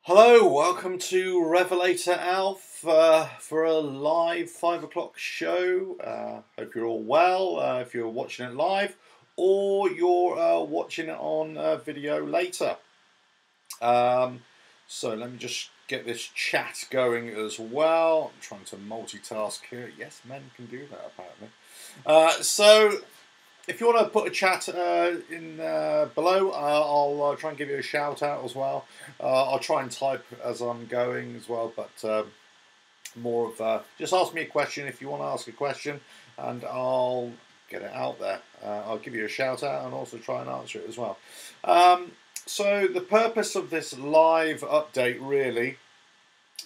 Hello, welcome to Revelator Alf for a live 5 o'clock show. Hope you're all well if you're watching it live or you're watching it on video later. So let me just get this chat going as well. I'm trying to multitask here. Yes, men can do that apparently. So if you want to put a chat in below, I'll try and give you a shout out as well. I'll try and type as I'm going as well, but more of just ask me a question if you want to ask a question, and I'll get it out there. I'll give you a shout out and also try and answer it as well. So the purpose of this live update really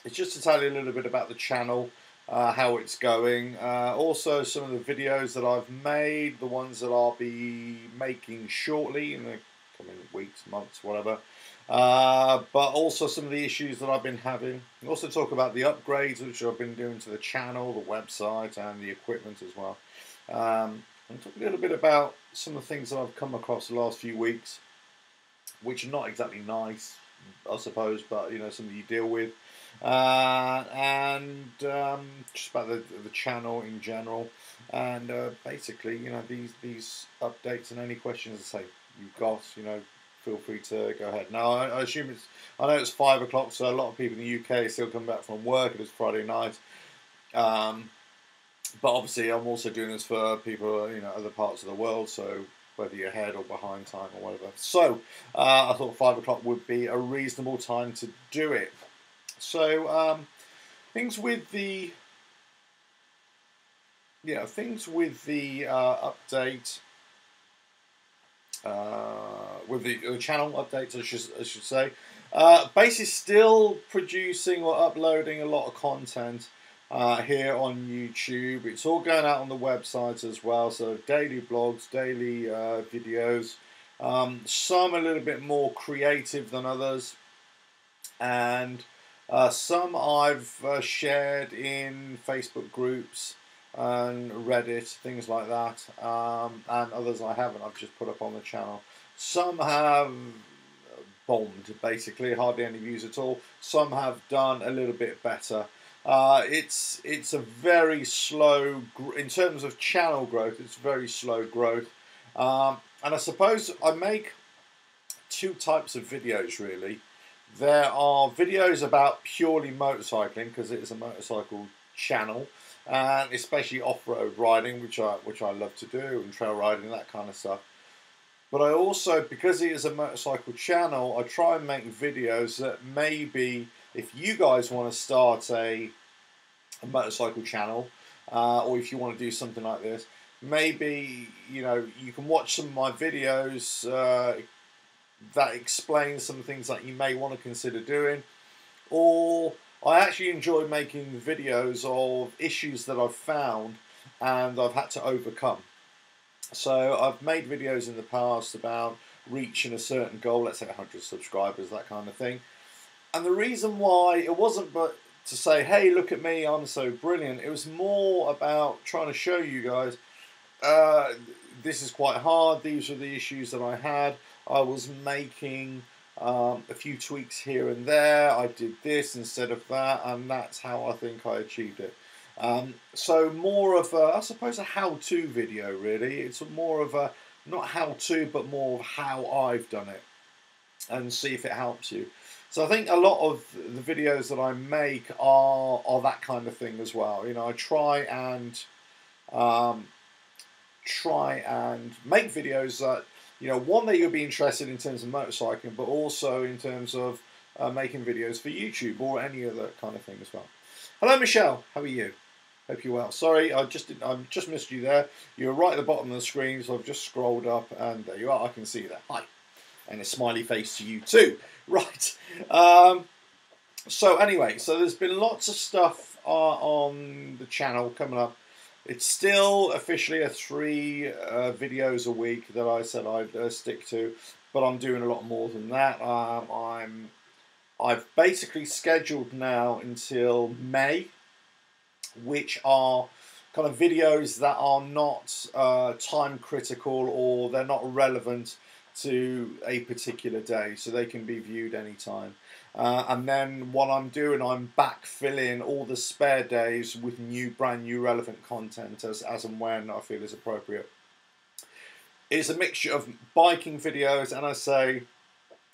is just to tell you a little bit about the channel. How it's going, also some of the videos that I've made, the ones that I'll be making shortly in the coming weeks, months, whatever, but also some of the issues that I've been having. I'll also talk about the upgrades which I've been doing to the channel, the website and the equipment as well, and talk a little bit about some of the things that I've come across the last few weeks which are not exactly nice, I suppose, but you know, something you deal with. And just about the channel in general, and basically, you know, these updates and any questions I say you've got, you know, feel free to go ahead. Now I assume I know it's 5 o'clock, so a lot of people in the UK still come back from work. It is Friday night, but obviously I'm also doing this for people, you know, other parts of the world, so whether you're ahead or behind time or whatever. So I thought 5 o'clock would be a reasonable time to do it. So things with the update, with the channel updates, I should say. Basically, still producing or uploading a lot of content here on YouTube. It's all going out on the website as well. So daily blogs, daily videos. Some a little bit more creative than others, and some I've shared in Facebook groups and Reddit, things like that, and others I haven't. I've just put up on the channel. Some have bombed, basically, hardly any views at all. Some have done a little bit better. It's a very slow, in terms of channel growth, it's very slow growth. And I suppose I make two types of videos really. There are videos about purely motorcycling, because it is a motorcycle channel, and especially off-road riding, which I love to do, and trail riding, that kind of stuff. But I also, because it is a motorcycle channel, I try and make videos that maybe, if you guys want to start a motorcycle channel, or if you want to do something like this, maybe, you know, you can watch some of my videos that explains some things that you may want to consider doing. Or I actually enjoy making videos of issues that I've found and I've had to overcome. So I've made videos in the past about reaching a certain goal, let's say 100 subscribers, that kind of thing. And the reason why, it wasn't but to say, hey, look at me, I'm so brilliant. It was more about trying to show you guys, this is quite hard, these are the issues that I had. I was making a few tweaks here and there. I did this instead of that, and that's how I think I achieved it. So more of a, I suppose, a how-to video really. It's more of a, not how-to, but more of how I've done it, and see if it helps you. So I think a lot of the videos that I make are that kind of thing as well. You know, I try and make videos that, you know, one, that you'll be interested in terms of motorcycling, but also in terms of making videos for YouTube or any other kind of thing as well. Hello, Michelle. How are you? Hope you're well. Sorry, I just missed you there. You're right at the bottom of the screen, so I've just scrolled up, and there you are. I can see that. Hi, and a smiley face to you too. Right. So anyway, so there's been lots of stuff on the channel coming up. It's still officially a 3 videos a week that I said I'd stick to, but I'm doing a lot more than that. I've basically scheduled now until May, which are kind of videos that are not time critical, or they're not relevant to a particular day, so they can be viewed anytime. And then what I'm doing, I'm backfilling all the spare days with brand new relevant content as and when I feel is appropriate. It's a mixture of biking videos and, I say,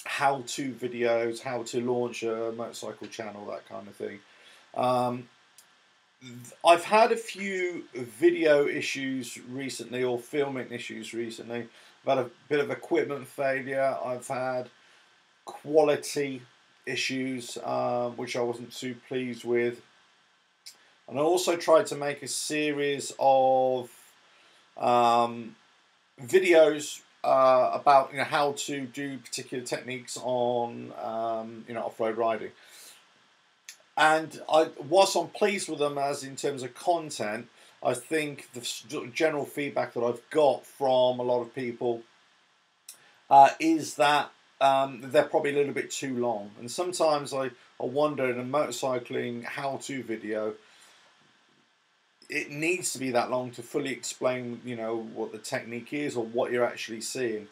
how-to videos, how to launch a motorcycle channel, that kind of thing. I've had a few video issues recently, or filming issues recently. I've had a bit of equipment failure. I've had quality issues, which I wasn't too pleased with. And I also tried to make a series of videos about how to do particular techniques on off-road riding. And whilst I'm pleased with them as in terms of content, I think the general feedback that I've got from a lot of people is that they're probably a little bit too long. And sometimes I wonder, in a motorcycling how-to video, it needs to be that long to fully explain, what the technique is or what you're actually seeing.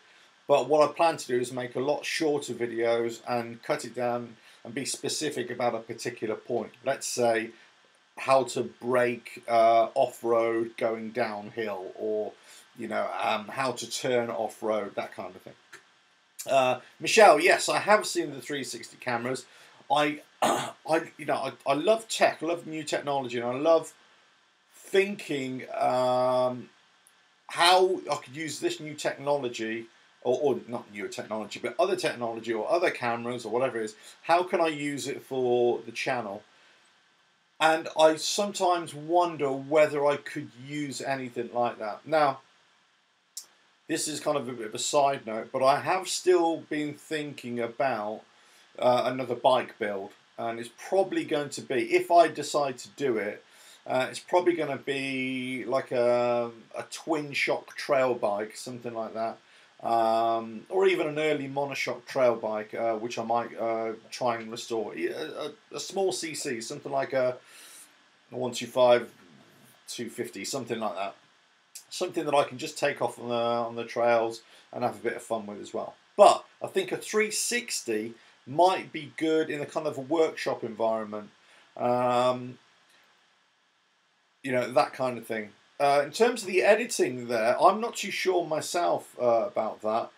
But what I plan to do is make a lot shorter videos and cut it down and be specific about a particular point. Let's say how to brake off-road going downhill, or how to turn off-road, that kind of thing. Michelle, yes, I have seen the 360 cameras. I love tech. I love new technology, and I love thinking how I could use this new technology, or not newer technology, but other technology or other cameras or whatever it is. How can I use it for the channel? And I sometimes wonder whether I could use anything like that. Now, this is kind of a bit of a side note, but I have still been thinking about another bike build. And it's probably going to be, if I decide to do it, it's probably going to be like a twin shock trail bike, something like that. Or even an early monoshock trail bike, which I might try and restore. A small CC, something like a 125, 250, something like that. Something that I can just take off on the trails and have a bit of fun with as well. But I think a 360 might be good in a kind of a workshop environment. That kind of thing. In terms of the editing there, I'm not too sure myself about that.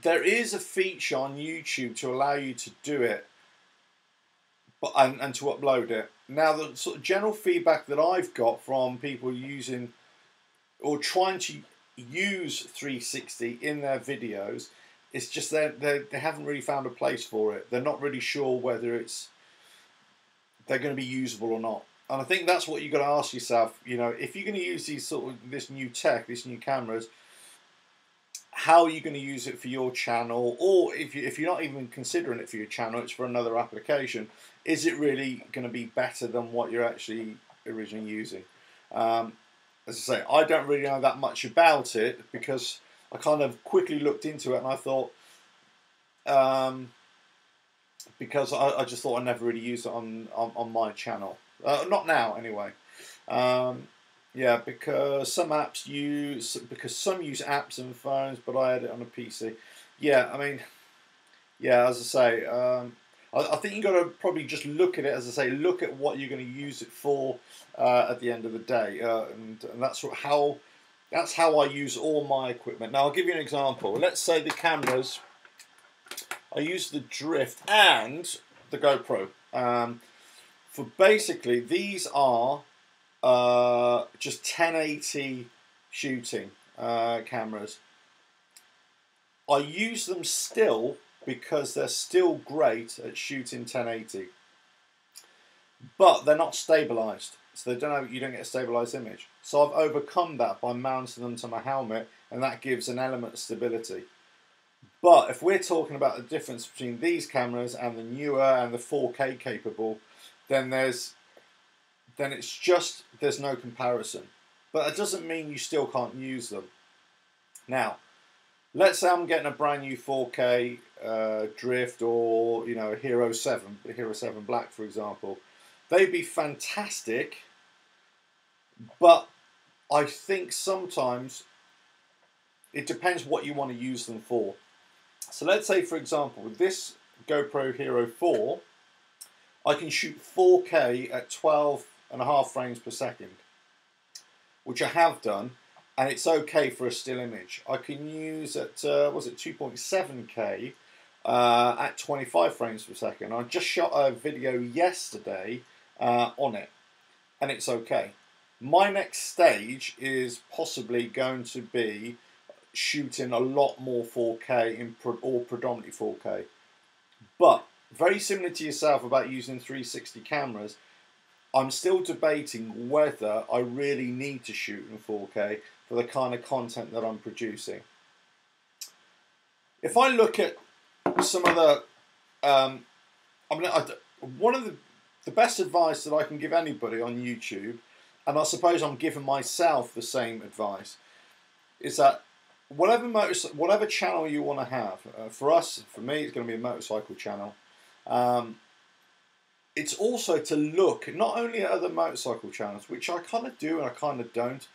There is a feature on YouTube to allow you to do it, and to upload it. Now, the sort of general feedback that I've got from people using or trying to use 360 in their videos, it's just they haven't really found a place for it. They're not really sure whether they're going to be usable or not. And I think that's what you've got to ask yourself. If you're going to use this new tech, these new cameras, how are you going to use it for your channel? Or if you're not even considering it for your channel, it's for another application. Is it really going to be better than what you're actually originally using? As I say, I don't really know that much about it, because I kind of quickly looked into it and I thought, because I just thought I'd never really use it on my channel. Not now, anyway. Yeah, because some use apps and phones, but I had it on a PC. Yeah, I mean, yeah, as I say, I think you've got to probably just look at it, as I say, look at what you're going to use it for at the end of the day, and that's how I use all my equipment. Now, I'll give you an example. Let's say the cameras, I use the Drift and the GoPro. For basically, these are just 1080 shooting cameras. I use them still because they're still great at shooting 1080, but they're not stabilized, so you don't get a stabilized image. So I've overcome that by mounting them to my helmet, and that gives an element of stability. But if we're talking about the difference between these cameras and the newer and the 4K capable, then there's no comparison. But that doesn't mean you still can't use them. Now, let's say I'm getting a brand new 4K Drift, or a Hero 7 Black, for example. They'd be fantastic, but I think sometimes it depends what you want to use them for. So let's say, for example, with this GoPro Hero4, I can shoot 4K at 12.5 frames per second, which I have done, and it's okay for a still image. I can use at, was it 2.7K at 25 frames per second. I just shot a video yesterday on it, and it's okay. My next stage is possibly going to be shooting a lot more 4K or predominantly 4K. But very similar to yourself about using 360 cameras, I'm still debating whether I really need to shoot in 4K for the kind of content that I'm producing. If I look at some of the, one of the best advice that I can give anybody on YouTube, and I suppose I'm giving myself the same advice, is that whatever channel you want to have, for me, it's going to be a motorcycle channel. It's also to look not only at other motorcycle channels, which I kind of do and I kind of don't,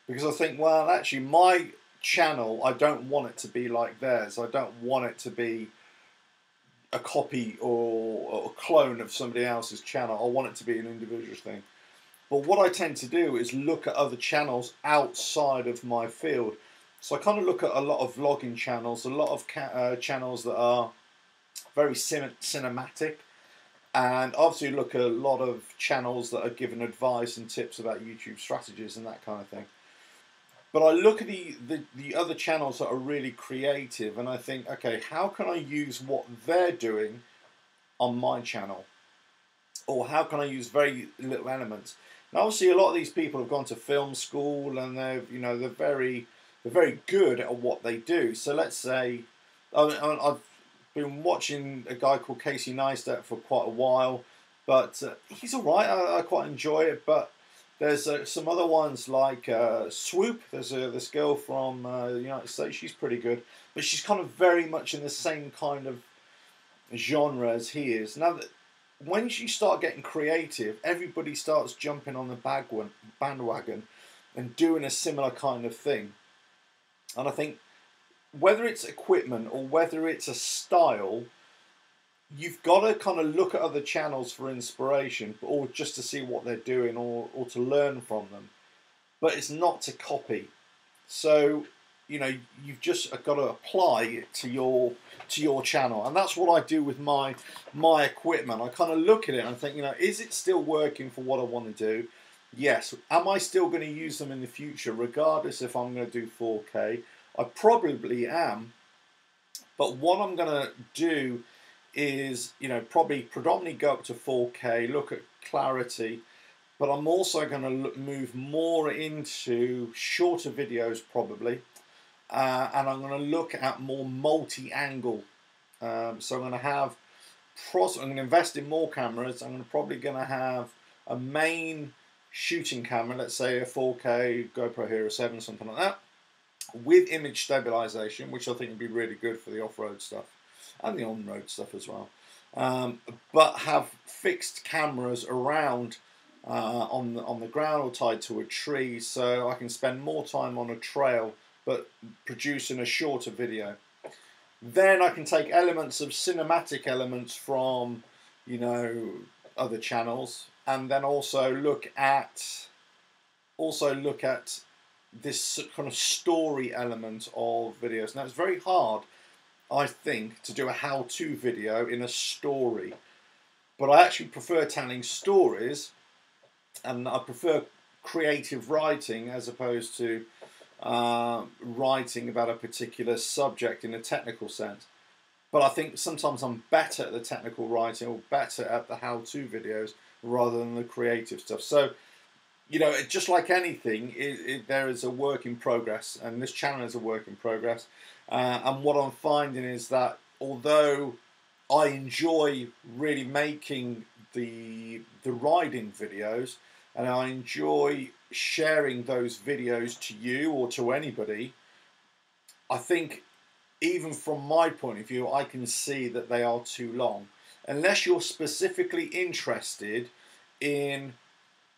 because I think, well, actually, my channel, I don't want it to be like theirs. I don't want it to be a copy or a clone of somebody else's channel. I want it to be an individual thing. But what I tend to do is look at other channels outside of my field. So I kind of look at a lot of vlogging channels, a lot of channels that are very cinematic, and obviously look at a lot of channels that are giving advice and tips about YouTube strategies and that kind of thing. But I look at the other channels that are really creative, and I think, okay, how can I use what they're doing on my channel? Or how can I use very little elements? Now, obviously, a lot of these people have gone to film school, and they're very good at what they do. So let's say I've been watching a guy called Casey Neistat for quite a while, but he's all right. I quite enjoy it. But there's some other ones like Swoop. There's this girl from the United States. She's pretty good, but she's kind of very much in the same kind of genre as he is. Now, when you start getting creative, everybody starts jumping on the bandwagon and doing a similar kind of thing. And I think whether it's equipment or whether it's a style, you've got to kind of look at other channels for inspiration, or just to see what they're doing, or to learn from them. But it's not to copy. So, you've just got to apply it to your channel, and that's what I do with my equipment. I kind of look at it and I think, is it still working for what I want to do? Yes. Am I still going to use them in the future, regardless if I'm going to do 4K? I probably am. But what I'm going to do is, probably predominantly go up to 4K, look at clarity, but I'm also going to move more into shorter videos probably, and I'm going to look at more multi-angle. So I'm going to invest in more cameras. I'm probably going to have a main shooting camera, let's say a 4K GoPro Hero4, something like that, with image stabilization, which I think would be really good for the off-road stuff and the on-road stuff as well. But have fixed cameras around on the ground or tied to a tree, so I can spend more time on a trail but producing a shorter video. Then I can take elements of cinematic elements from other channels, and then also look at this kind of story element of videos. Now, it's very hard, I think, to do a how-to video in a story, but I actually prefer telling stories, and I prefer creative writing as opposed to writing about a particular subject in a technical sense. But I think sometimes I'm better at the technical writing or better at the how-to videos rather than the creative stuff. So, just like anything, there is a work in progress, and this channel is a work in progress. And what I'm finding is that although I enjoy really making the riding videos, and I enjoy sharing those videos to you or to anybody, I think even from my point of view, I can see that they are too long. Unless you're specifically interested in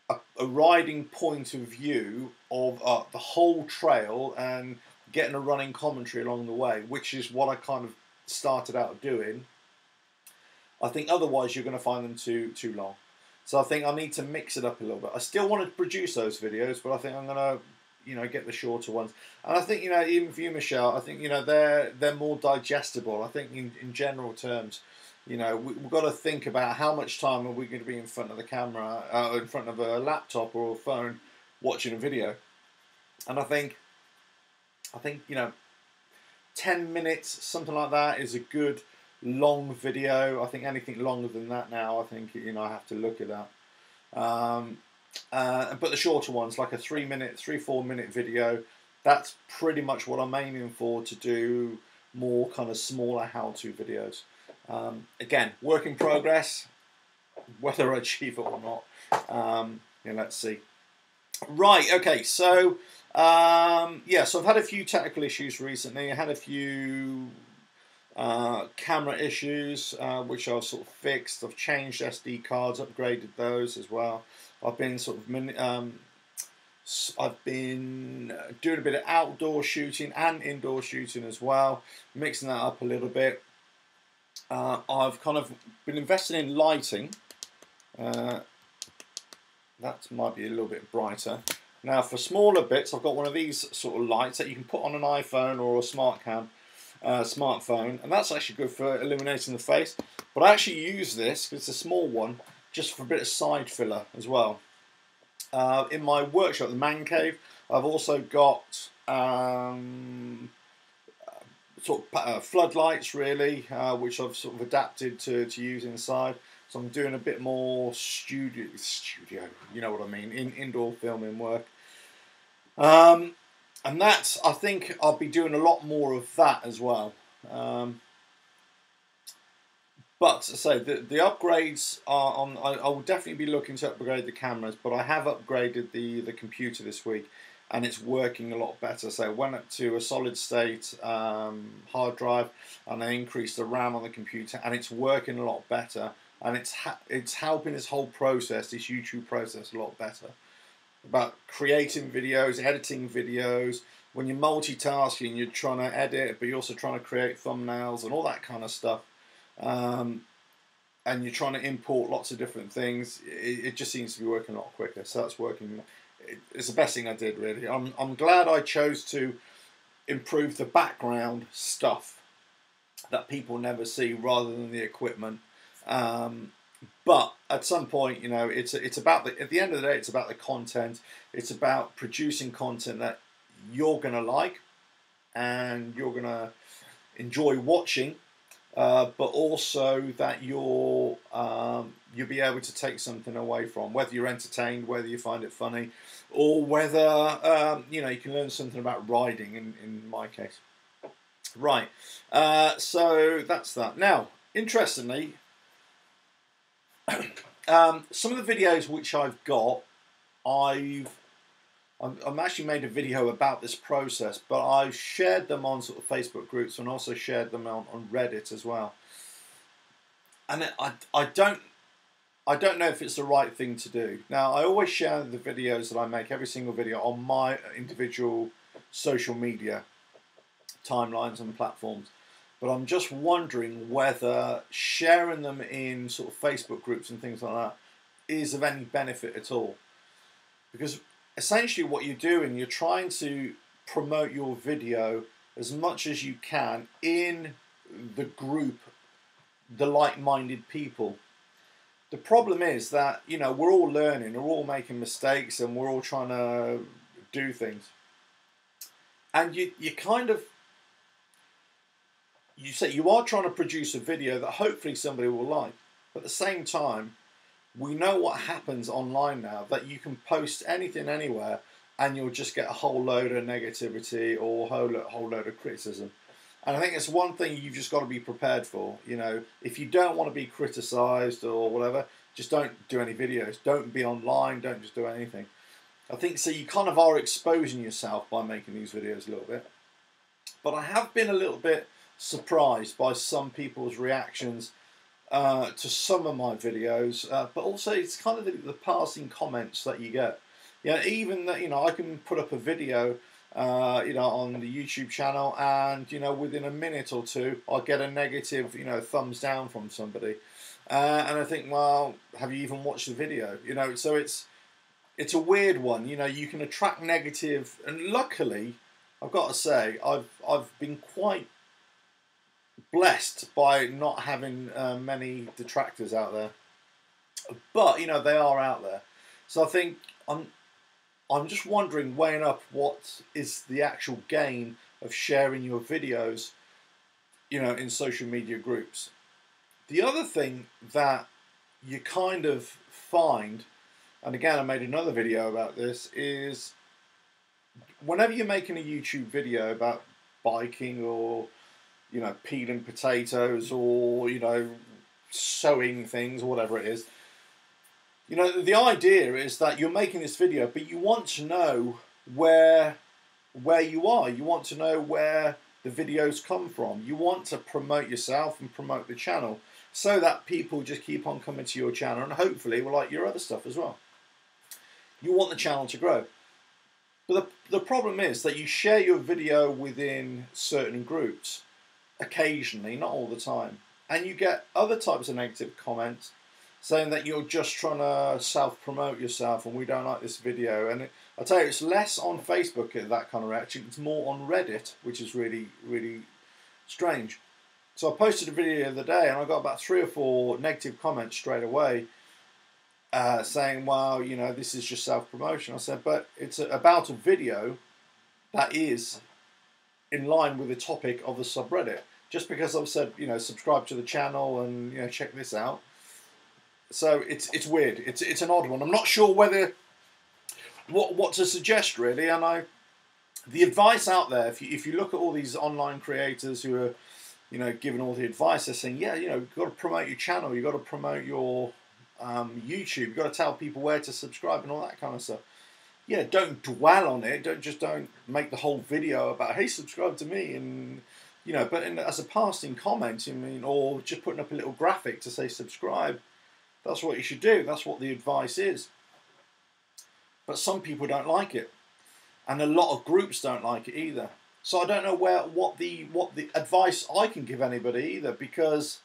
a riding point of view of the whole trail and getting a running commentary along the way, which is what I kind of started out doing. I think otherwise you're going to find them too long. So I think I need to mix it up a little bit. I still want to produce those videos, but I think I'm going to, you know, get the shorter ones. And I think, you know, even for you, Michelle, I think, you know, they're more digestible. I think in general terms, you know, we've got to think about how much time are we going to be in front of the camera, in front of a laptop or a phone, watching a video. And I think, you know, 10 minutes, something like that, is a good long video. I think anything longer than that now, I think, you know, I have to look at that. But the shorter ones, like a 3-4 minute video, that's pretty much what I'm aiming for, to do more kind of smaller how-to videos. Again, work in progress, whether I achieve it or not. Yeah, let's see. Right, okay, so yeah, so I've had a few technical issues recently. I had a few camera issues, which I've sort of fixed. I've changed SD cards, upgraded those as well. I've been sort of I've been doing a bit of outdoor shooting and indoor shooting as well, mixing that up a little bit. I've kind of been investing in lighting. That might be a little bit brighter. Now for smaller bits, I've got one of these sort of lights that you can put on an iPhone or a smartphone, and that's actually good for illuminating the face. But I actually use this, because it's a small one, just for a bit of side filler as well. In my workshop, the man cave, I've also got sort of floodlights, really, which I've sort of adapted to use inside. So I'm doing a bit more studio, you know what I mean, indoor filming work. And that's, I think I'll be doing a lot more of that as well. But as I say, the upgrades are on. I will definitely be looking to upgrade the cameras, but I have upgraded the computer this week, and it's working a lot better. So I went up to a solid state hard drive, and I increased the RAM on the computer, and it's working a lot better. And it's helping this whole process, this YouTube process, a lot better. About creating videos, editing videos. When you're multitasking, you're trying to edit, but you're also trying to create thumbnails and all that kind of stuff. And you're trying to import lots of different things. It just seems to be working a lot quicker. So that's working. It's the best thing I did, really. I'm glad I chose to improve the background stuff that people never see, rather than the equipment. But at some point, you know, it's about at the end of the day, it's about the content. It's about producing content that you're gonna like and you're gonna enjoy watching, but also that you'll be able to take something away from, whether you're entertained, whether you find it funny, or whether you know, you can learn something about riding. In my case, right. So that's that. Now, interestingly. Some of the videos which I've got, I've actually made a video about this process, but I've shared them on sort of Facebook groups, and also shared them on Reddit as well. And I don't know if it's the right thing to do. Now, I always share the videos that I make, every single video, on my individual social media timelines and platforms. But I'm just wondering whether sharing them in sort of Facebook groups and things like that is of any benefit at all. Because essentially what you're doing, you're trying to promote your video as much as you can in the group, the like-minded people. The problem is that, you know, we're all learning, we're all making mistakes, and we're all trying to do things. And you kind of, you say you are trying to produce a video that hopefully somebody will like, but at the same time, we know what happens online now, that you can post anything anywhere and you'll just get a whole load of negativity or a whole load of criticism. And I think it's one thing you've just got to be prepared for. You know, if you don't want to be criticised or whatever, just don't do any videos. Don't be online, don't just do anything. I think, so you kind of are exposing yourself by making these videos a little bit. But I have been a little bit surprised by some people's reactions to some of my videos, but also it's kind of the passing comments that you get. Yeah, even that, you know, I can put up a video you know, on the YouTube channel, and you know, within a minute or two, I'll get a negative, you know, thumbs down from somebody, and I think, well, have you even watched the video? You know, so it's a weird one. You know, you can attract negative, and luckily, I've got to say, I've been quite blessed by not having many detractors out there, but you know, they are out there. So I think I'm just wondering, weighing up, what is the actual gain of sharing your videos, you know, in social media groups. The other thing that you kind of find, and again I made another video about this, is whenever you're making a YouTube video about biking, or you know, peeling potatoes, or you know, sewing things, or whatever it is, you know, the idea is that you're making this video, but you want to know where you are. You want to know where the videos come from. You want to promote yourself and promote the channel, so that people just keep on coming to your channel, and hopefully will like your other stuff as well. You want the channel to grow. But the problem is that you share your video within certain groups, occasionally, not all the time, and you get other types of negative comments saying that you're just trying to self-promote yourself and we don't like this video. And I'll tell you, it's less on Facebook, that kind of reaction. It's more on Reddit, which is really, really strange. So I posted a video the other day and I got about 3 or 4 negative comments straight away, saying, well, you know, this is just self-promotion. I said, but it's about a video that is in line with the topic of the subreddit. Just because I've said, you know, subscribe to the channel and, you know, check this out. So it's weird. It's an odd one. I'm not sure whether what to suggest really. And the advice out there, if you look at all these online creators who are, you know, giving all the advice, they're saying, yeah, you know, you've got to promote your channel, you've got to promote your YouTube, you've got to tell people where to subscribe and all that kind of stuff. Yeah, don't dwell on it. Don't make the whole video about, hey, subscribe to me, and you know. But as a passing comment, I mean, or just putting up a little graphic to say subscribe. That's what you should do. That's what the advice is. But some people don't like it, and a lot of groups don't like it either. So I don't know what the advice I can give anybody either, because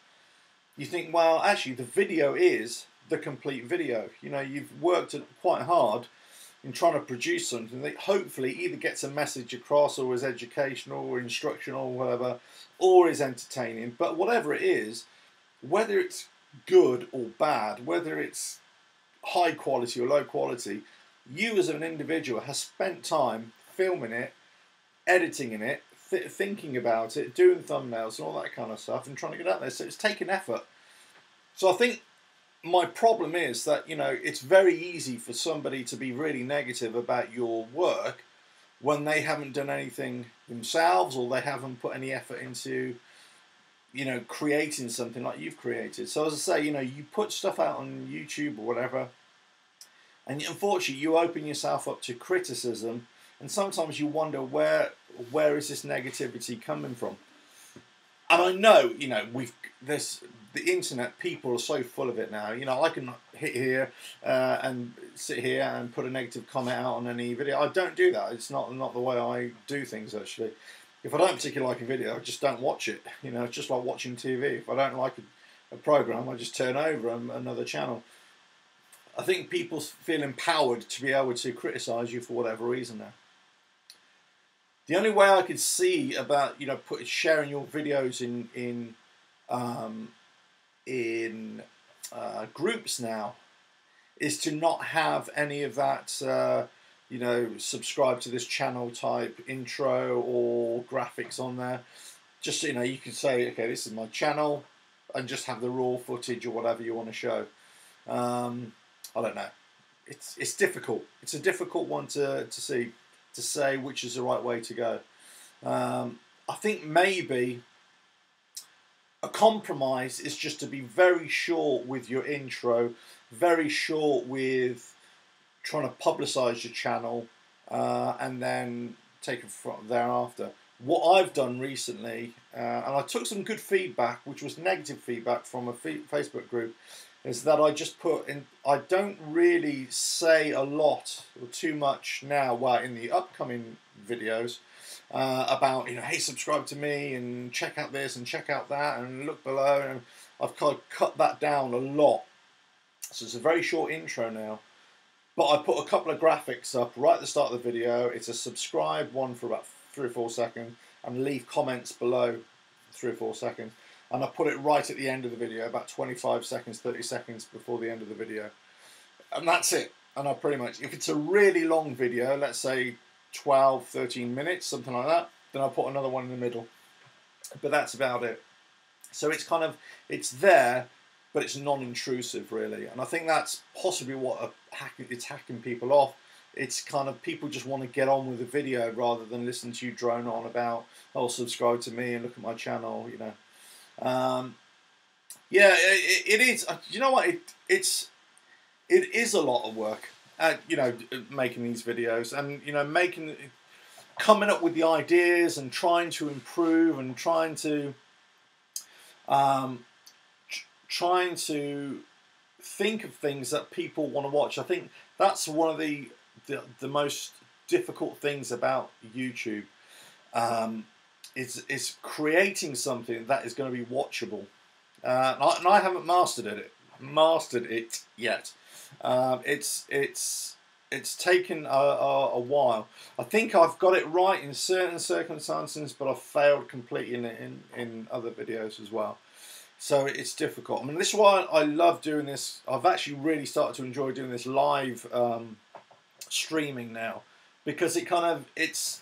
you think, well, actually the video is the complete video. You know, you've worked quite hard in trying to produce something that hopefully either gets a message across, or is educational or instructional or whatever, or is entertaining. But whatever it is, whether it's good or bad, whether it's high quality or low quality, you as an individual has spent time filming it, editing in it, thinking about it, doing thumbnails and all that kind of stuff, and trying to get out there. So it's taken effort. So I think my problem is that, you know, it's very easy for somebody to be really negative about your work when they haven't done anything themselves, or they haven't put any effort into, you know, creating something like you've created. So as I say, you know, you put stuff out on YouTube or whatever, and unfortunately you open yourself up to criticism, and sometimes you wonder where is this negativity coming from. And I know, you know, the internet, people are so full of it now. You know, I can hit here and sit here and put a negative comment out on any video. I don't do that. It's not the way I do things, actually. If I don't particularly like a video, I just don't watch it. You know, it's just like watching TV. If I don't like a program, I just turn over another channel. I think people feel empowered to be able to criticise you for whatever reason now. The only way I could see about, you know, sharing your videos in groups now is to not have any of that, you know, subscribe to this channel type intro or graphics on there. Just, you know, you can say, okay, this is my channel, and just have the raw footage or whatever you want to show. I don't know. It's difficult. It's a difficult one to say which is the right way to go. I think maybe a compromise is just to be very short with your intro, very short with trying to publicise your channel, and then take it from thereafter. What I've done recently, and I took some good feedback, which was negative feedback from a Facebook group, is that I just put in, I don't really say a lot or too much now, well, in the upcoming videos about, you know, hey, subscribe to me and check out this and check out that and look below, and I've kind of cut that down a lot. So it's a very short intro now. But I put a couple of graphics up right at the start of the video. It's a subscribe one for about 3 or 4 seconds, and leave comments below 3 or 4 seconds. And I put it right at the end of the video, about 25 seconds, 30 seconds before the end of the video. And that's it. And I pretty much, if it's a really long video, let's say 12, 13 minutes, something like that, then I'll put another one in the middle. But that's about it. So it's kind of, it's there, but it's non-intrusive really. And I think that's possibly what it's hacking people off. It's kind of, people just want to get on with the video rather than listen to you drone on about, oh, subscribe to me and look at my channel, you know. Yeah, it is. You know what? It is a lot of work. You know, making these videos, and you know, coming up with the ideas and trying to improve and trying to think of things that people want to watch. I think that's one of the most difficult things about YouTube. Is creating something that is going to be watchable, and I haven't mastered it yet. It's taken a while. I think I've got it right in certain circumstances, but I've failed completely in other videos as well. So it's difficult. I mean, this is why I love doing this. I've actually really started to enjoy doing this live streaming now, because it's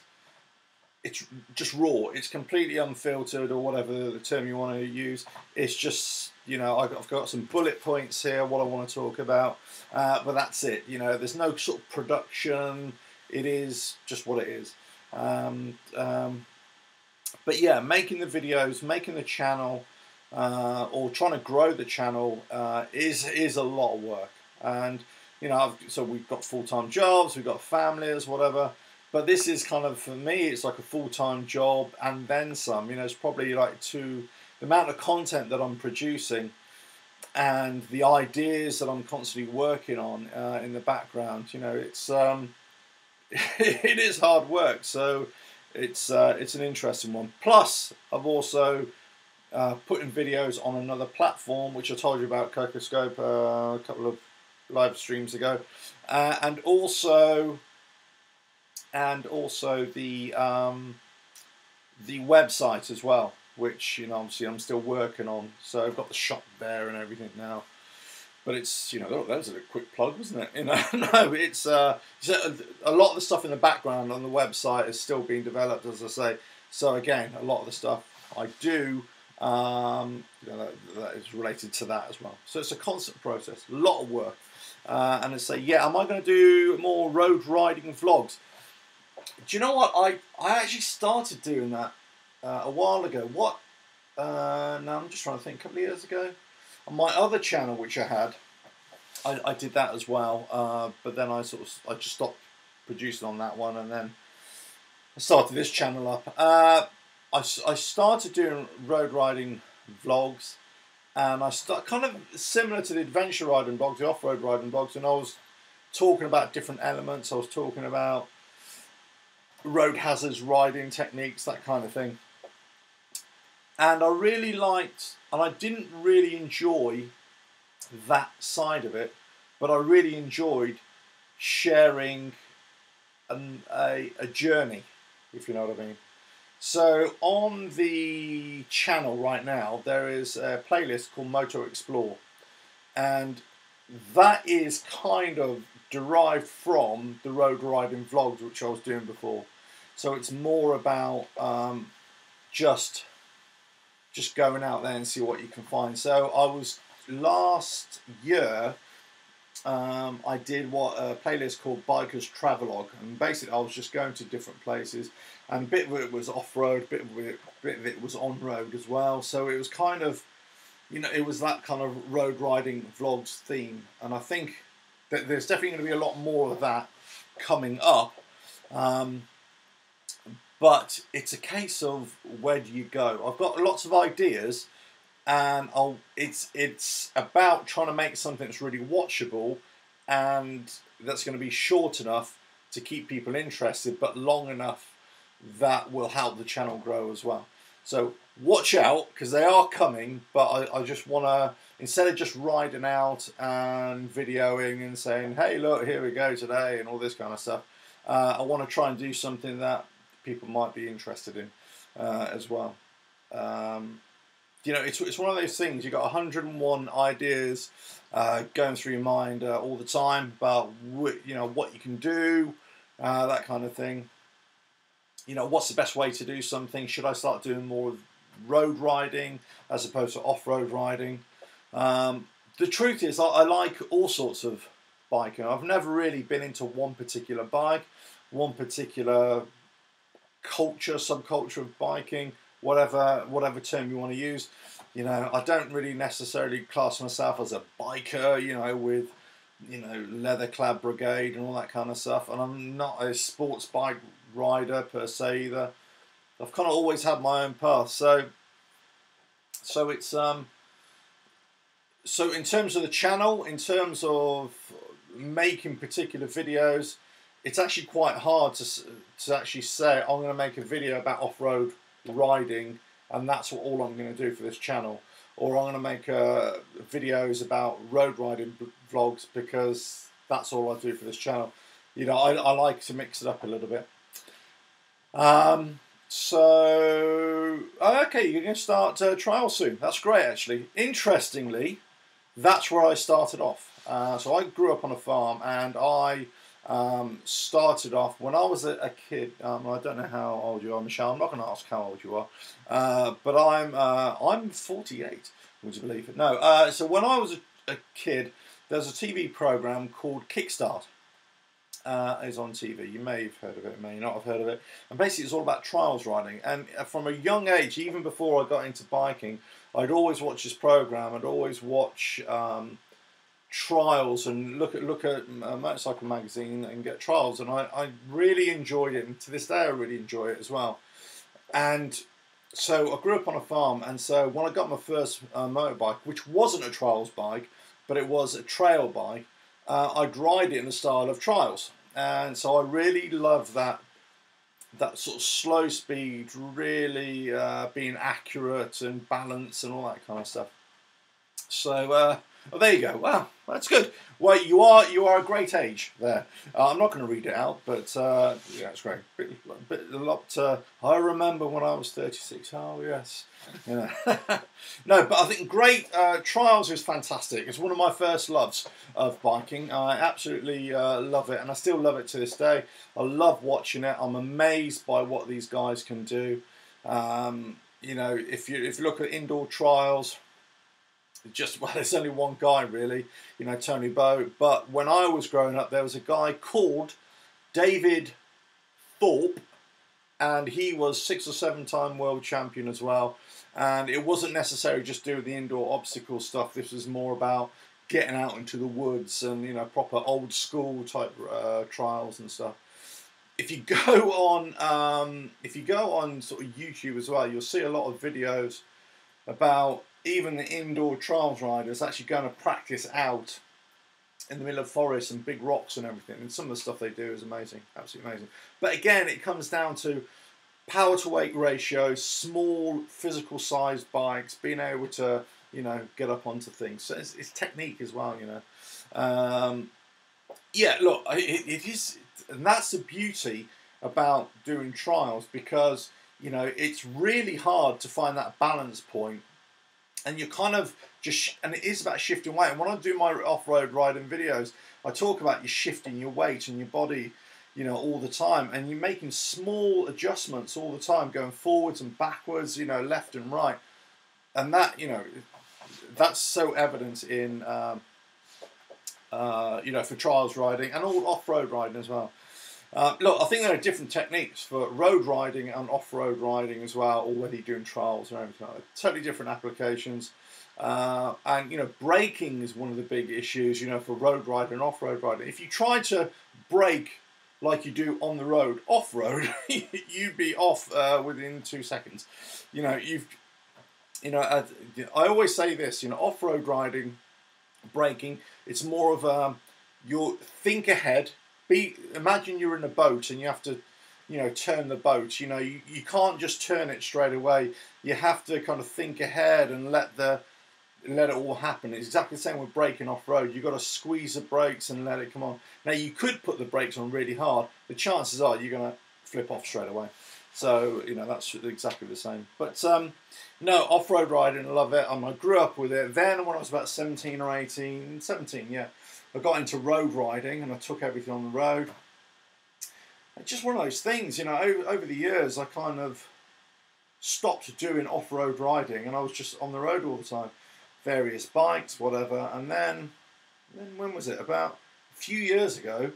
just raw. It's completely unfiltered, or whatever the term you want to use. It's just, you know, I've got some bullet points here, what I want to talk about, but that's it. You know, there's no sort of production. It is just what it is. But yeah, making the videos, making the channel, or trying to grow the channel is a lot of work. And you know, so we've got full-time jobs, we've got families, whatever. But this is kind of, for me, it's like a full-time job and then some. You know, it's probably like the amount of content that I'm producing and the ideas that I'm constantly working on in the background. You know, it's it is hard work. So it's an interesting one. Plus, I've also putting videos on another platform, which I told you about, Cocoscope, a couple of live streams ago, and also the website as well, which, you know, obviously I'm still working on. So I've got the shop there and everything now, but it's, you know, that was a quick plug, wasn't it? You know, no, it's a lot of the stuff in the background on the website is still being developed, as I say. So again, a lot of the stuff I do, you know, that is related to that as well. So it's a constant process, a lot of work. And I say, yeah, am I going to do more road riding vlogs? Do you know what? I actually started doing that a while ago. No, I'm just trying to think. A couple of years ago, on my other channel, which I had, I did that as well. But then I just stopped producing on that one, and then I started this channel up. I started doing road riding vlogs, and I kind of similar to the adventure riding vlogs, the off-road riding vlogs, and I was talking about different elements. I was talking about road hazards, riding techniques, that kind of thing. And I really liked, and I didn't really enjoy that side of it, but I really enjoyed sharing a journey, if you know what I mean. So on the channel right now, there is a playlist called Moto Explore, and that is kind of derived from the road riding vlogs which I was doing before. So it's more about just going out there and see what you can find. So I was last year, I did a playlist called Bikers Travelogue, and basically I was just going to different places, and a bit of it was off-road, bit of it was on-road as well. So it was kind of, you know, it was that kind of road riding vlogs theme, and I think that there's definitely going to be a lot more of that coming up. But it's a case of, where do you go? I've got lots of ideas, and it's about trying to make something that's really watchable, and that's going to be short enough to keep people interested, but long enough that will help the channel grow as well. So watch out, because they are coming, but I just want to, instead of just riding out and videoing and saying, hey, look, here we go today and all this kind of stuff, I want to try and do something that people might be interested in as well. You know, it's one of those things, you've got 101 ideas going through your mind all the time about, you know, what you can do, that kind of thing. You know, what's the best way to do something? Should I start doing more road riding as opposed to off-road riding? The truth is, I like all sorts of biking. I've never really been into one particular bike, one particular culture, subculture of biking, whatever term you want to use. You know, I don't really necessarily class myself as a biker, you know, with, you know, leather clad brigade and all that kind of stuff, and I'm not a sports bike rider per se either. I've kind of always had my own path, so it's so in terms of the channel, in terms of making particular videos, it's actually quite hard to actually say I'm going to make a video about off-road riding and that's all I'm going to do for this channel, or I'm going to make videos about road riding vlogs because that's all I do for this channel. You know, I like to mix it up a little bit. So okay, you're going to start trials soon. That's great, actually. Interestingly, that's where I started off. So I grew up on a farm, and I started off when I was a kid. I don't know how old you are, Michelle. I'm not going to ask how old you are, but I'm 48. Would you believe it? No. So when I was a kid, there was a TV program called Kickstart. Is on TV. You may have heard of it, may not have heard of it. And basically it's all about trials riding. And from a young age, even before I got into biking, I'd always watch this program. I'd always watch trials and look at a motorcycle magazine and get trials. And I really enjoyed it. And to this day I really enjoy it as well. And so I grew up on a farm. And so when I got my first motorbike, which wasn't a trials bike, but it was a trail bike, I'd ride it in the style of trials, and so I really love that sort of slow speed, really being accurate and balanced and all that kind of stuff. So well, there you go. Wow, that's good. Well, you are a great age there. I'm not going to read it out, but yeah, it's great. A lot. I remember when I was 36. Oh yes. Yeah. No, but I think great. Trials is fantastic. It's one of my first loves of biking. I absolutely love it, and I still love it to this day. I love watching it. I'm amazed by what these guys can do. You know, if you look at indoor trials, well, there's only one guy really, you know, Tony Bow. But when I was growing up, there was a guy called David Thorpe, and he was 6 or 7 time world champion as well. And it wasn't necessarily just doing the indoor obstacle stuff. This was more about getting out into the woods and, you know, proper old school type trials and stuff. If you go on sort of YouTube as well, you'll see a lot of videos about even the indoor trials riders actually going to practice out in the middle of forests and big rocks and everything. And some of the stuff they do is amazing, absolutely amazing. But again, it comes down to power to weight ratio, small physical sized bikes, being able to, you know, get up onto things. So it's technique as well, you know. Yeah, look, it is, and that's the beauty about doing trials, because, you know, it's really hard to find that balance point. And you're kind of just, and it is about shifting weight. And when I do my off-road riding videos, I talk about you shifting your weight and your body, you know, all the time. And you're making small adjustments all the time, going forwards and backwards, you know, left and right. And that, you know, that's so evident in, you know, for trials riding and all off-road riding as well. Look, I think there are different techniques for road riding and off-road riding as well, or whether you're doing trials or anything like that. Totally different applications. And, you know, braking is one of the big issues, you know, for road riding and off-road riding. If you try to brake like you do on the road, off-road, you'd be off within 2 seconds. You know, I always say this, you know, off-road riding, braking, it's more of you think ahead. Imagine you're in a boat and you have to, turn the boat. You can't just turn it straight away. You have to kind of think ahead and let it all happen. It's exactly the same with braking off-road. You've got to squeeze the brakes and let it come on. Now, you could put the brakes on really hard. The chances are you're going to flip off straight away. So, that's exactly the same. But, no, off-road riding, I love it. I grew up with it. Then, when I was about 17 or 18, 17, yeah, I got into road riding and I took everything on the road. It's just one of those things, over the years, I kind of stopped doing off-road riding and I was just on the road all the time. Various bikes, whatever, and then when was it? About a few years ago,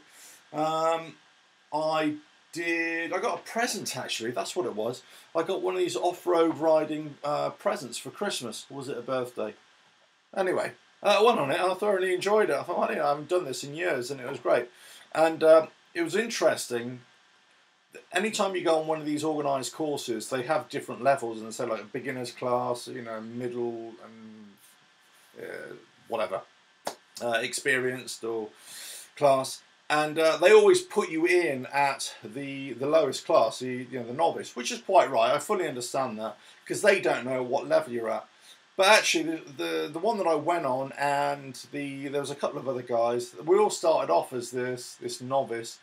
I got a present, actually. That's what it was. I got one of these off-road riding presents for Christmas. Or was it a birthday? Anyway, I went on it and I thoroughly enjoyed it. I thought, I haven't done this in years, and it was great. And it was interesting. Anytime you go on one of these organised courses, they have different levels, and say like a beginner's class, middle, and whatever, experienced or class, and they always put you in at the lowest class, the novice, which is quite right. I fully understand that, because they don't know what level you're at. But actually, the one that I went on, and there was a couple of other guys. We all started off as this novice,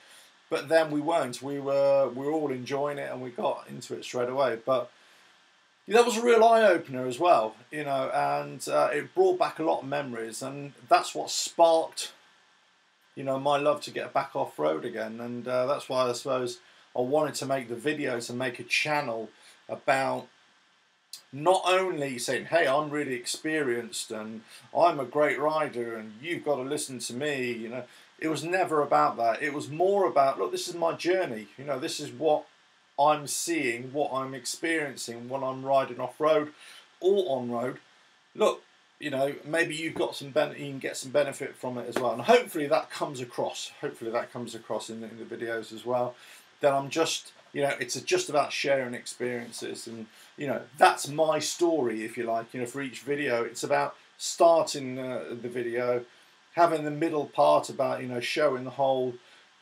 but then we weren't. We were all enjoying it, and we got into it straight away. But that was a real eye-opener as well, and it brought back a lot of memories, and that's what sparked, my love to get back off-road again, and that's why I suppose I wanted to make the videos and make a channel about not only saying, hey, I'm really experienced, and I'm a great rider, and you've got to listen to me, It was never about that. It was more about, look, this is my journey, this is what I'm seeing, what I'm experiencing when I'm riding off-road or on-road. Look, maybe you've got you can get some benefit from it as well. And hopefully that comes across. Hopefully that comes across in the videos as well. That I'm just, it's just about sharing experiences. And, that's my story, if you like. For each video, it's about starting the video, having the middle part about, showing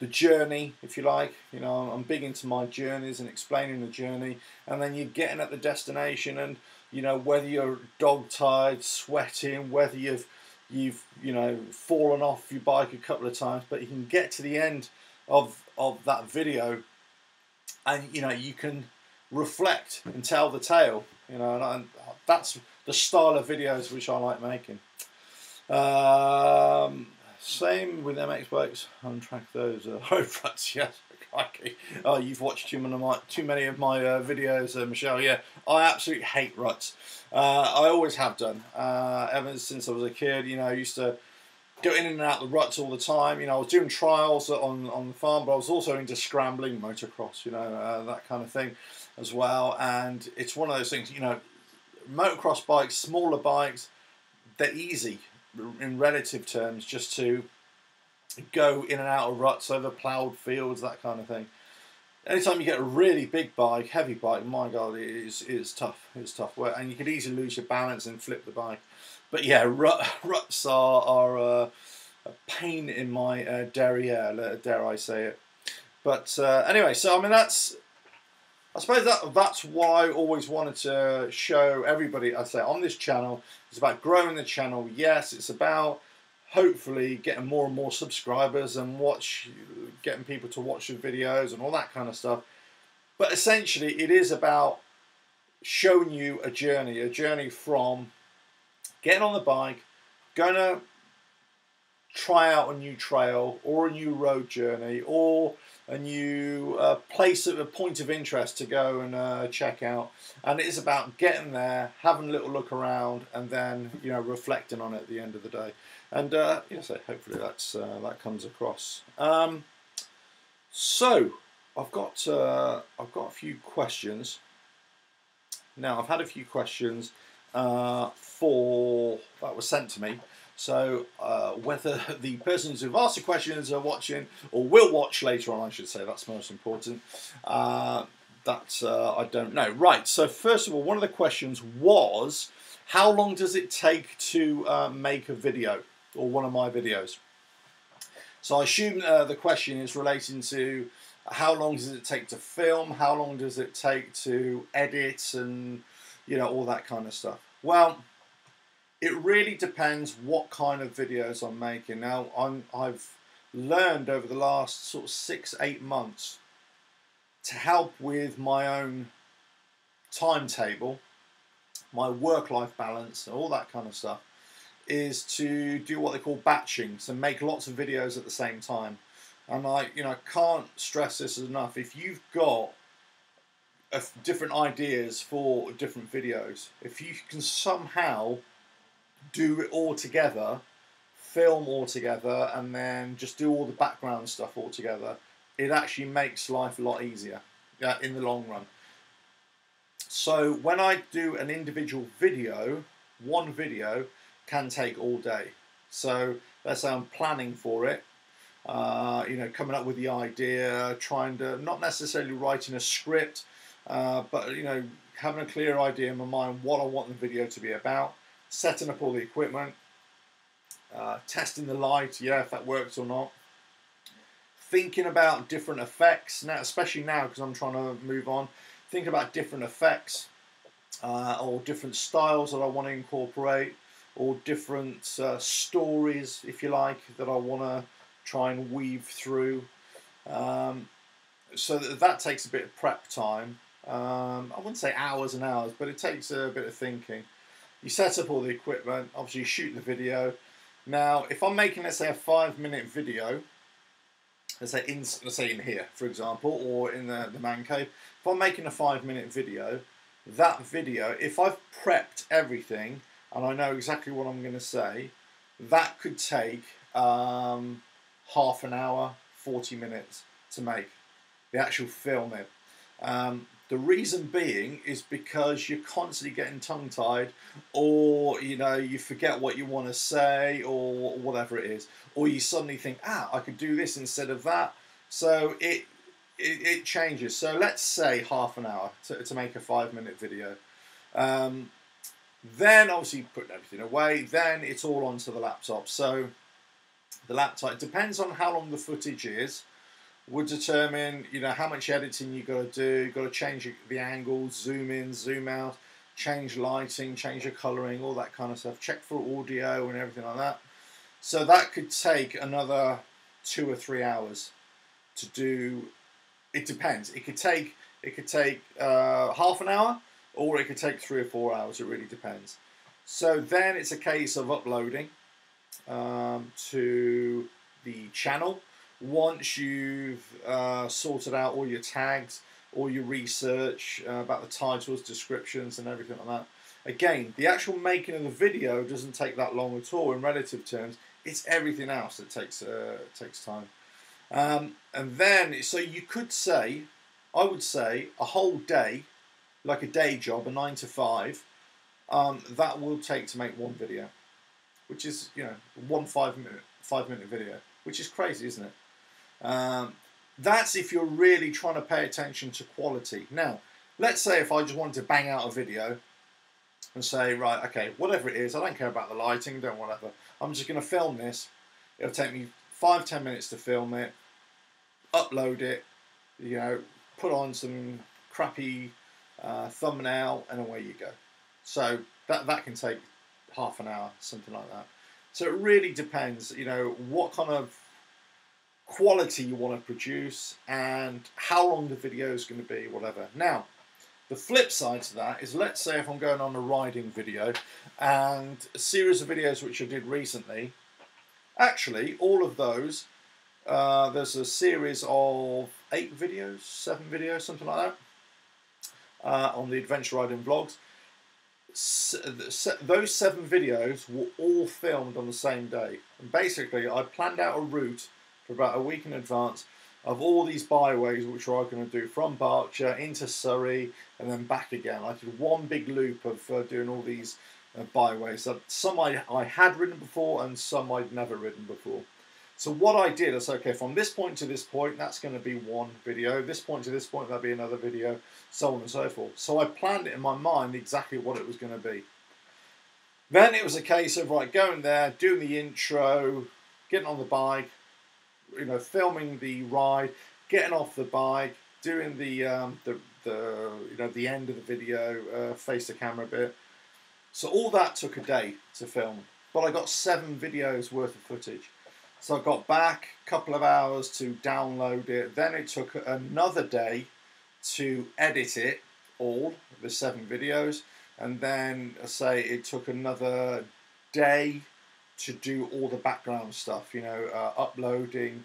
the journey, if you like. I'm big into my journeys and explaining the journey, and then you're getting at the destination, and whether you're dog-tired, sweating, whether you've fallen off your bike a couple of times, but you can get to the end of that video, and you can reflect and tell the tale. And that's the style of videos which I like making. Same with MX bikes. Untrack those Ruts. Yes, crikey. Oh, you've watched too many of my videos, Michelle. Yeah, I absolutely hate ruts. I always have done. Ever since I was a kid, I used to go in and out the ruts all the time. I was doing trials on the farm, but I was also into scrambling, motocross, that kind of thing as well. And it's one of those things, motocross bikes, smaller bikes, they're easy in relative terms, just to go in and out of ruts over ploughed fields, that kind of thing. Anytime you get a really big bike, heavy bike, my God, it is tough. It's tough work, and you could easily lose your balance and flip the bike. But yeah, ruts are a pain in my derriere, dare I say it. But anyway, so I mean I suppose that's what I always wanted to show everybody. I say on this channel, it's about growing the channel. Yes, it's about hopefully getting more and more subscribers and getting people to watch the videos and all that kind of stuff. But essentially, it is about showing you a journey from getting on the bike, going to try out a new trail or a new road journey or a new place at a point of interest to go and check out, and it is about getting there, having a little look around, and then reflecting on it at the end of the day. And so hopefully that comes across. So I've got a few questions. Now I've had a few questions that were sent to me. So whether the persons who've asked the questions are watching or will watch later on, I should say, that's most important. I don't know. Right, so first of all, one of the questions was, how long does it take to make a video, or one of my videos? So I assume the question is relating to How long does it take to film? How long does it take to edit, and all that kind of stuff? Well, it really depends what kind of videos I'm making. Now, I've learned over the last sort of 6-8 months to help with my own timetable, my work-life balance, and all that kind of stuff, is to do what they call batching, so make lots of videos at the same time. And I can't stress this enough. If you've got different ideas for different videos, if you can somehow do it all together, film all together, and then just do all the background stuff all together, it actually makes life a lot easier in the long run. So when I do an individual video, one video can take all day. So let's say I'm planning for it, coming up with the idea, trying to, not necessarily writing a script, but having a clear idea in my mind what I want the video to be about, setting up all the equipment, testing the light, if that works or not, thinking about different effects, now, especially now because I'm trying to move on, thinking about different effects or different styles that I want to incorporate, or different stories, if you like, that I want to try and weave through. So that takes a bit of prep time. I wouldn't say hours and hours, but it takes a bit of thinking. You set up all the equipment, obviously you shoot the video. Now, if I'm making, let's say, a 5-minute video, let's say in here, for example, or in the man cave, if I'm making a 5-minute video, that video, if I've prepped everything and I know exactly what I'm going to say, that could take half an hour, 40 minutes to make, the actual filming. The reason being is because you're constantly getting tongue-tied, or you forget what you want to say, or whatever it is, or you suddenly think, I could do this instead of that. So it changes. So let's say half an hour to make a 5-minute video. Then obviously putting everything away, then it's all onto the laptop. So the laptop, it depends on how long the footage is, would determine how much editing you got to do. You've got to change the angles, zoom in, zoom out, change lighting, change your colouring, all that kind of stuff. Check for audio and everything like that. So that could take another 2 or 3 hours to do. It depends. It could take half an hour, or it could take 3 or 4 hours. It really depends. So then it's a case of uploading to the channel. Once you've sorted out all your tags, all your research about the titles, descriptions, and everything like that. Again, the actual making of the video doesn't take that long at all in relative terms. It's everything else that takes time. And then, so you could say, I would say, a whole day, like a day job, a 9 to 5, that will take to make one video, which is one 5-minute video, which is crazy, isn't it? That's if you're really trying to pay attention to quality. Now, let's say if I just wanted to bang out a video and say, right, okay, whatever it is, I don't care about the lighting, don't whatever. I'm just going to film this. It'll take me 5-10 minutes to film it, upload it, put on some crappy thumbnail, and away you go. So that can take half an hour, something like that. So it really depends, what kind of quality you want to produce and how long the video is going to be, whatever. Now, the flip side to that is, let's say if I'm going on a riding video, and a series of videos which I did recently, actually all of those, there's a series of 8 videos, 7 videos, something like that, on the adventure riding vlogs. Those 7 videos were all filmed on the same day, and basically I planned out a route for about a week in advance of all these byways which I was going to do from Berkshire into Surrey and then back again. I did one big loop of doing all these byways. So some I had ridden before and some I'd never ridden before. So what I did is, okay, from this point to this point, that's going to be one video. This point to this point, that'll be another video, so on and so forth. So I planned it in my mind exactly what it was going to be. Then it was a case of, right, going there, doing the intro, getting on the bike, filming the ride, getting off the bike, doing the the end of the video, face the camera bit. So all that took a day to film, but I got 7 videos worth of footage. So I got back a couple of hours to download it. Then it took another day to edit it all, the 7 videos. And then I say it took another day to do all the background stuff, uploading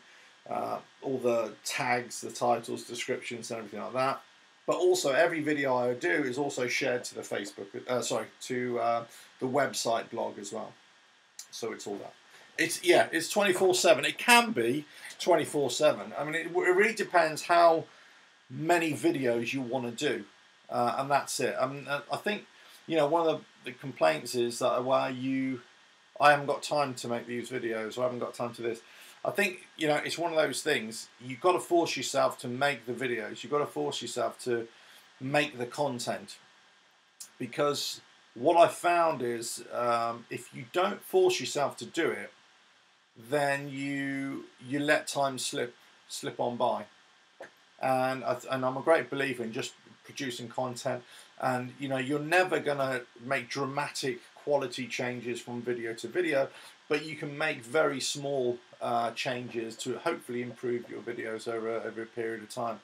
all the tags, the titles, descriptions, and everything like that. But also, every video I do is also shared to the Facebook, to the website blog as well. So it's all that. It's 24/7. It can be 24/7. I mean, it really depends how many videos you want to do, and that's it. I mean, I think one of the complaints is that I haven't got time to make these videos, or I haven't got time to this. I think, it's one of those things. You've got to force yourself to make the videos. You've got to force yourself to make the content. Because what I found is, if you don't force yourself to do it, then you let time slip on by. And I'm a great believer in just producing content. And, you're never going to make dramatic quality changes from video to video, but you can make very small changes to hopefully improve your videos over a period of time.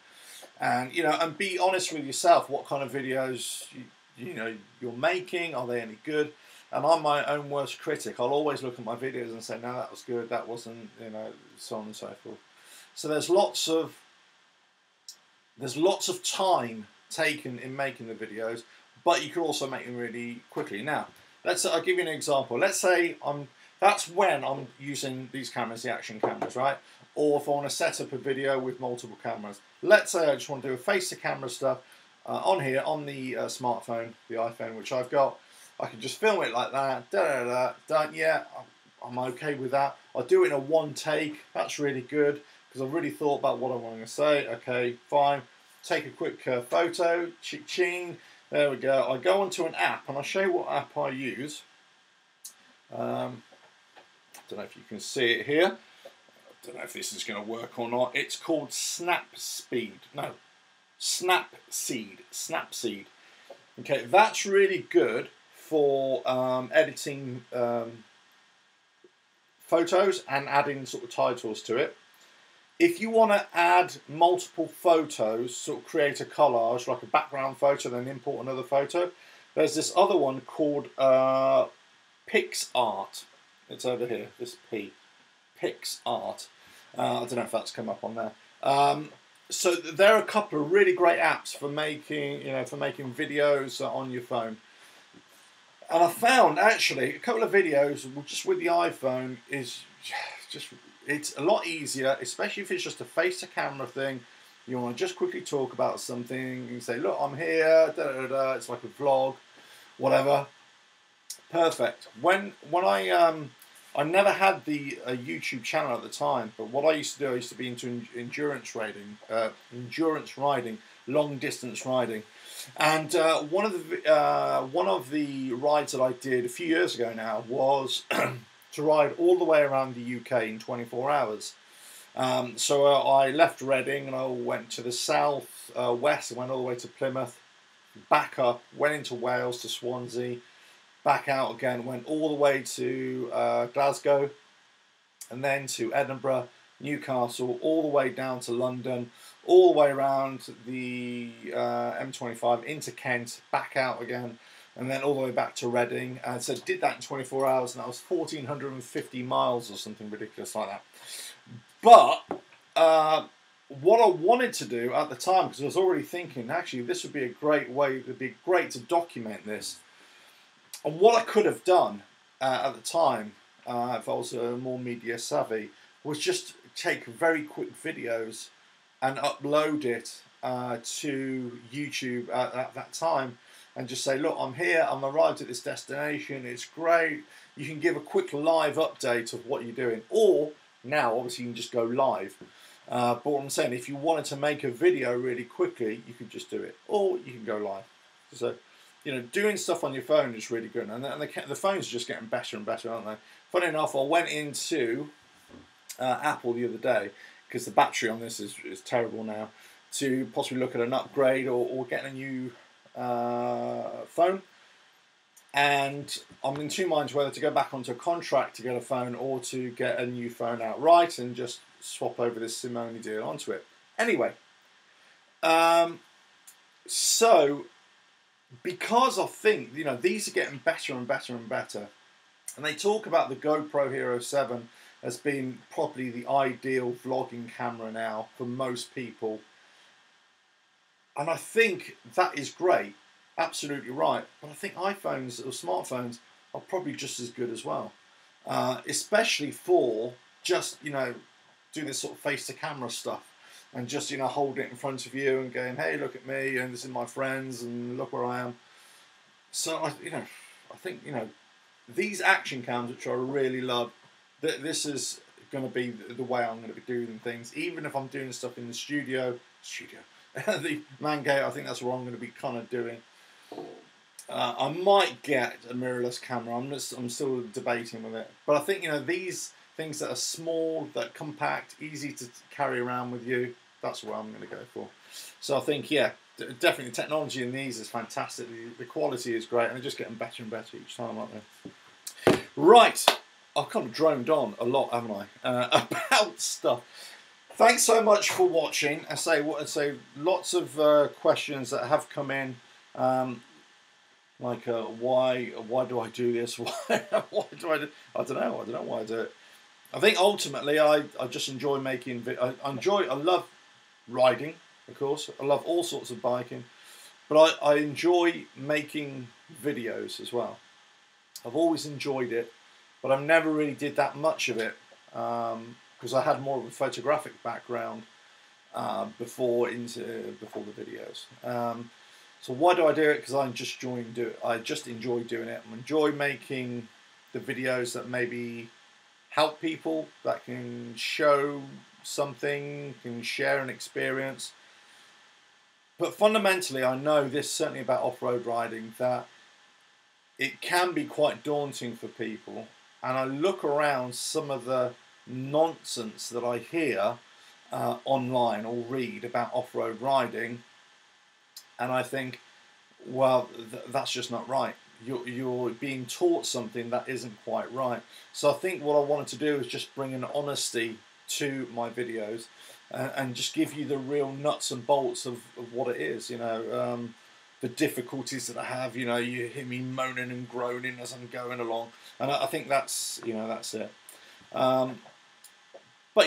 And and be honest with yourself. What kind of videos you're making? Are they any good? And I'm my own worst critic. I'll always look at my videos and say, no, that was good, that wasn't, so on and so forth. So there's lots of time taken in making the videos, but you can also make them really quickly. Now, I'll give you an example. Let's say that's when I'm using these cameras, the action cameras, right? Or if I want to set up a video with multiple cameras. Let's say I just want to do a face-to-camera stuff on here, on the smartphone, the iPhone, which I've got. I can just film it like that, done. Yeah, I'm okay with that. I'll do it in a one take. That's really good, because I've really thought about what I want to say. Okay, fine. Take a quick photo, ching. There we go. I go onto an app, and I'll show you what app I use. I don't know if you can see it here. I don't know if this is going to work or not. It's called Snapseed. Okay, that's really good for editing photos and adding sort of titles to it. If you want to add multiple photos, sort of create a collage, like a background photo, then import another photo, there's this other one called PixArt. It's over here, this P. PixArt. I don't know if that's come up on there. So there are a couple of really great apps for making, videos on your phone. And I found actually a couple of videos just with the iPhone is it's a lot easier, especially if it's just a face-to-camera thing. You want to just quickly talk about something. You say, look, I'm here, it's like a vlog, whatever. Perfect. When I never had the YouTube channel at the time, but what I used to do, I used to be into endurance riding, long distance riding, and one of the rides that I did a few years ago now was to ride all the way around the UK in 24 hours. So I left Reading and I went to the south west, and went all the way to Plymouth, back up, went into Wales to Swansea, back out again, went all the way to Glasgow, and then to Edinburgh, Newcastle, all the way down to London, all the way around the M25 into Kent, back out again, and then all the way back to Reading. And so did that in 24 hours, and that was 1,450 miles or something ridiculous like that. But what I wanted to do at the time, because I was already thinking, actually, this would be a great way, it would be great to document this. And what I could have done at the time, if I was more media savvy, was just take very quick videos and upload it to YouTube at that time, and just say, look, I'm here, I'm arrived at this destination, it's great. You can give a quick live update of what you're doing. Or now, obviously, you can just go live. But what I'm saying, if you wanted to make a video really quickly, you could just do it. Or you can go live. So, doing stuff on your phone is really good. And the phones are just getting better and better, aren't they? Funny enough, I went into Apple the other day, because the battery on this is terrible now, to possibly look at an upgrade or getting a new phone. And I'm in two minds whether to go back onto a contract to get a phone or to get a new phone outright and just swap over this SIM-only deal onto it. Anyway, so because I think, you know, these are getting better and better and better, and they talk about the GoPro Hero 7 as being probably the ideal vlogging camera now for most people. And I think that is great. Absolutely right. But I think iPhones or smartphones are probably just as good as well. Especially for just, you know, do this sort of face to camera stuff and just, you know, hold it in front of you and going, hey, look at me and this is my friends and look where I am. So, I think, you know, these action cams, which I really love, this is going to be the way I'm going to be doing things. Even if I'm doing stuff in the studio, the man gate, I think that's what I'm going to be kind of doing. I might get a mirrorless camera. I'm still debating with it. But I think, you know, these things that are small, that are compact, easy to carry around with you, that's what I'm going to go for. So I think, yeah, definitely the technology in these is fantastic. The quality is great, and they're just getting better and better each time, aren't they? Right, I've kind of droned on a lot, haven't I, about stuff. Thanks so much for watching. I say lots of questions that have come in. Like why do I do this? Why do I do? I don't know why I do it. I think ultimately I just enjoy making. I love riding, of course. I love all sorts of biking, but I enjoy making videos as well. I've always enjoyed it, but I've never really did that much of it because I had more of a photographic background before the videos. So why do I do it? Because I just enjoy doing it. I enjoy making the videos that maybe help people, that can show something, can share an experience. But fundamentally, I know this certainly about off-road riding, that it can be quite daunting for people. And I look around some of the nonsense that I hear online or read about off-road riding, and I think, well, that's just not right. You're being taught something that isn't quite right. So I think what I wanted to do is just bring an honesty to my videos and just give you the real nuts and bolts of what it is. You know, the difficulties that I have. You know, you hear me moaning and groaning as I'm going along, and I think that's, you know, that's it. But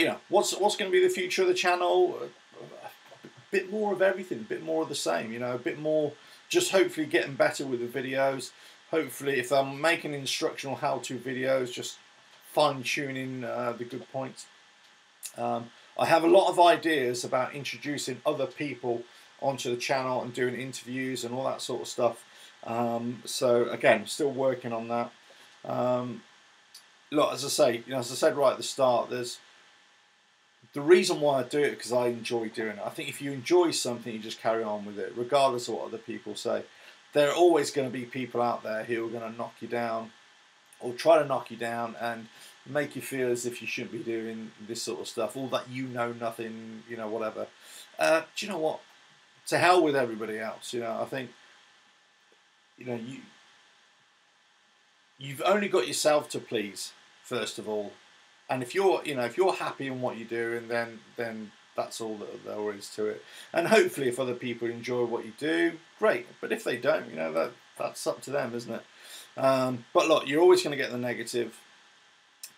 you know, what's going to be the future of the channel? Bit more of everything, a bit more of the same, you know, a bit more, just hopefully getting better with the videos. Hopefully, if I'm making instructional how-to videos, just fine-tuning the good points. I have a lot of ideas about introducing other people onto the channel and doing interviews and all that sort of stuff. So again, still working on that. Look, as I say, you know, as I said right at the start, there's the reason why I do it because I enjoy doing it. I think if you enjoy something, you just carry on with it, regardless of what other people say. There are always going to be people out there who are going to knock you down or try to knock you down and make you feel as if you shouldn't be doing this sort of stuff, or that you know nothing, you know, whatever. Do you know what? To hell with everybody else. You know, I think, you know, you've only got yourself to please, first of all. And if you're, you know, if you're happy in what you do, and then that's all that there is to it. And hopefully, if other people enjoy what you do, great. But if they don't, you know, that's up to them, isn't it? But look, you're always going to get the negative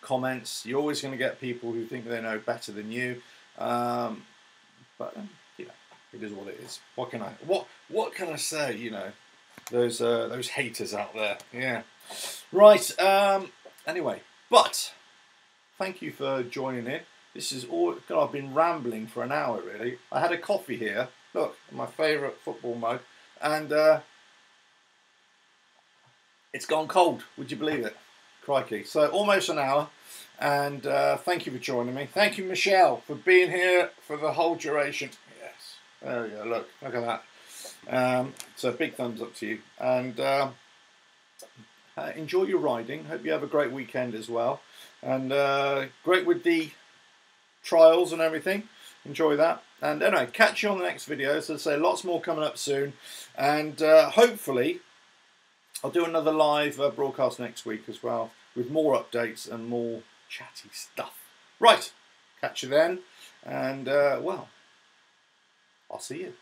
comments. You're always going to get people who think they know better than you. But you know, it is what it is. What can I say? You know, those haters out there. Yeah. Right. Anyway, but. Thank you for joining in. This is all. God, I've been rambling for an hour, really. I had a coffee here. Look, my favourite football mug. And it's gone cold. Would you believe it? Crikey. So, almost an hour. And thank you for joining me. Thank you, Michelle, for being here for the whole duration. Yes. There we go. Look at that. So, big thumbs up to you. And enjoy your riding. Hope you have a great weekend as well. And great with the trials and everything. Enjoy that. And anyway, catch you on the next video. So I say lots more coming up soon. And hopefully I'll do another live broadcast next week as well, with more updates and more chatty stuff. Right, catch you then. And well, I'll see you.